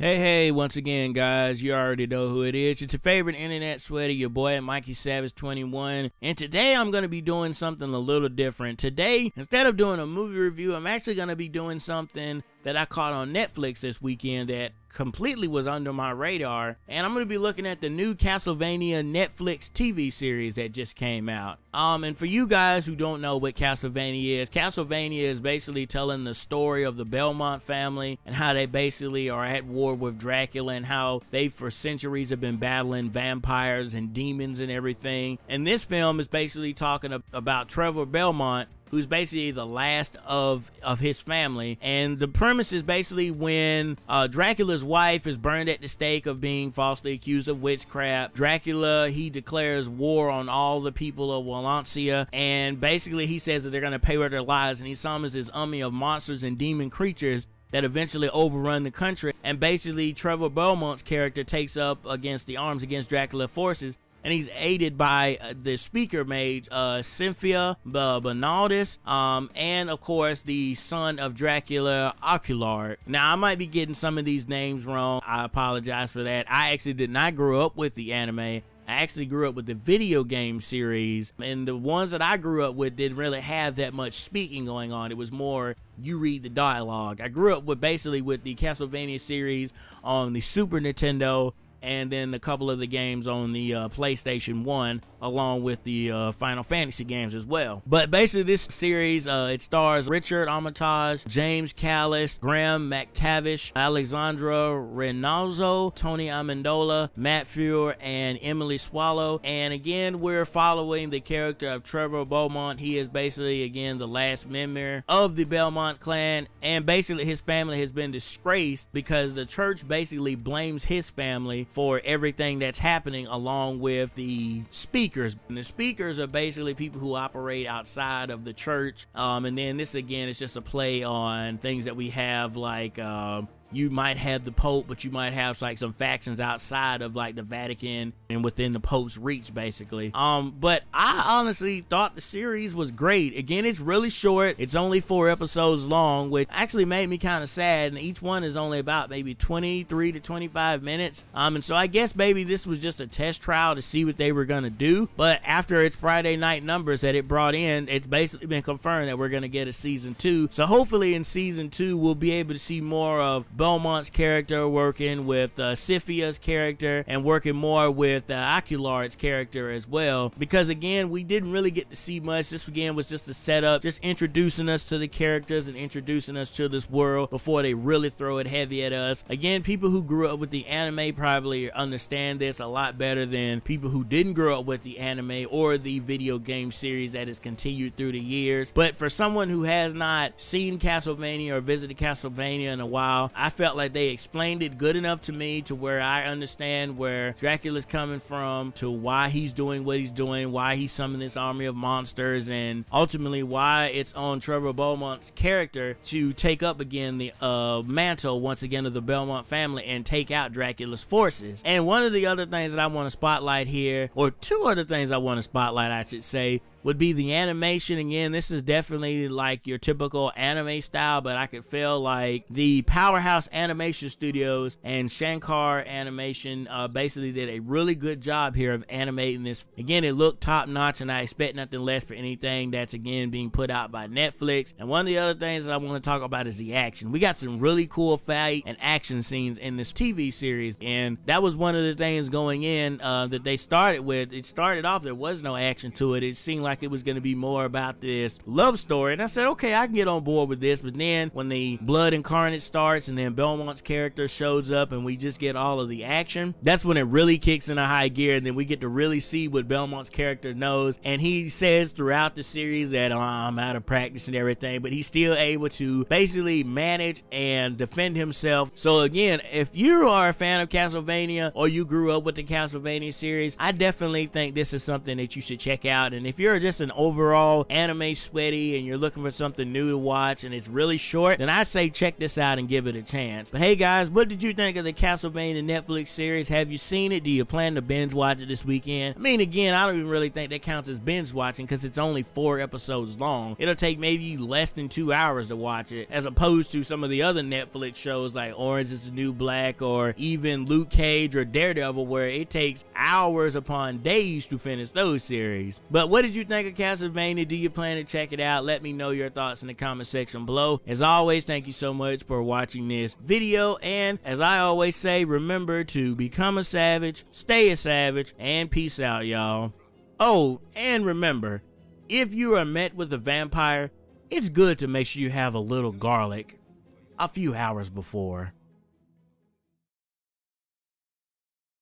Hey, once again, guys, you already know who it is. It's your favorite internet sweater, your boy, Mikey Savage 21. And today I'm going to be doing something a little different. Today, instead of doing a movie review, I'm actually going to be doing something that I caught on Netflix this weekend that completely was under my radar. And I'm going to be looking at the new Castlevania Netflix TV series that just came out. And for you guys who don't know what Castlevania is basically telling the story of the Belmont family and how they basically are at war with Dracula and how they for centuries have been battling vampires and demons and everything. And this film is basically talking about Trevor Belmont, who's basically the last of his family. And the premise is basically when Dracula's wife is burned at the stake of being falsely accused of witchcraft, Dracula, he declares war on all the people of Wallachia, and basically he says that they're going to pay with their lives, and he summons this army of monsters and demon creatures that eventually overrun the country. And basically Trevor Belmont's character takes up against the arms against Dracula forces, and he's aided by the speaker mage, Sypha Belnades, and of course the son of Dracula, Alucard. Now I might be getting some of these names wrong, I apologize for that. I actually did not grow up with the anime. I actually grew up with the video game series, and the ones that I grew up with didn't really have that much speaking going on. It was more you read the dialogue. I grew up with basically with the Castlevania series on the Super Nintendo, and then a couple of the games on the PlayStation 1, along with the Final Fantasy games as well. But basically this series, it stars Richard Armitage, James Callis, Graham McTavish, Alejandra Reynoso, Tony Amendola, Matt Frewer, and Emily Swallow. And again, we're following the character of Trevor Belmont. He is basically, again, the last member of the Belmont clan, and basically his family has been disgraced because the church basically blames his family for everything that's happening, along with the speakers. And the speakers are basically people who operate outside of the church. And then this again is just a play on things that we have, like you might have the Pope, but you might have like some factions outside of like the Vatican and within the Pope's reach, basically. But I honestly thought the series was great. Again, it's really short. It's only 4 episodes long, which actually made me kind of sad. And each one is only about maybe 23 to 25 minutes. And so I guess maybe this was just a test trial to see what they were gonna do. But after its Friday night numbers that it brought in, it's basically been confirmed that we're gonna get a season 2. So hopefully in season 2 we'll be able to see more of Belmont's character working with Sypha's character and working more with Alucard's character as well, because again we didn't really get to see much. This again was just a setup, just introducing us to the characters and introducing us to this world before they really throw it heavy at us. Again, people who grew up with the anime probably understand this a lot better than people who didn't grow up with the anime or the video game series that has continued through the years. But for someone who has not seen Castlevania or visited Castlevania in a while, I felt like they explained it good enough to me to where I understand where Dracula's coming from, to why he's doing what he's doing, why he summoned this army of monsters, and ultimately why it's on Trevor Belmont's character to take up again the mantle once again of the Belmont family and take out Dracula's forces. And one of the other things that I want to spotlight here, or 2 other things I want to spotlight I should say, would be the animation. Again, this is definitely like your typical anime style, but I could feel like the Powerhouse Animation Studios and Shankar Animation basically did a really good job here of animating this. Again, it looked top notch, and I expect nothing less for anything that's again being put out by Netflix. And one of the other things that I want to talk about is the action. We got some really cool fight and action scenes in this TV series, and that was one of the things going in that they started with. It started off, there was no action to it. It seemed like it was going to be more about this love story, and I said, okay, I can get on board with this. But then when the blood incarnate starts and then Belmont's character shows up and we just get all of the action, that's when it really kicks in a high gear, and then we get to really see what Belmont's character knows. And he says throughout the series that I'm out of practice and everything, but he's still able to basically manage and defend himself. So again, if you are a fan of Castlevania or you grew up with the Castlevania series, I definitely think this is something that you should check out. And if you're just an overall anime sweaty and you're looking for something new to watch and it's really short, then I say check this out and give it a chance. But hey guys, what did you think of the Castlevania Netflix series? Have you seen it? Do you plan to binge watch it this weekend? I mean, again, I don't even really think that counts as binge watching because it's only 4 episodes long. It'll take maybe less than 2 hours to watch it, as opposed to some of the other Netflix shows like Orange is the New Black or even Luke Cage or Daredevil, where it takes hours upon days to finish those series. But what did you think of Castlevania? Do you plan to check it out? Let me know your thoughts in the comment section below. As always, thank you so much for watching this video, and as I always say, remember to become a savage, stay a savage, and peace out, y'all. Oh, and remember, if you are met with a vampire, it's good to make sure you have a little garlic a few hours before.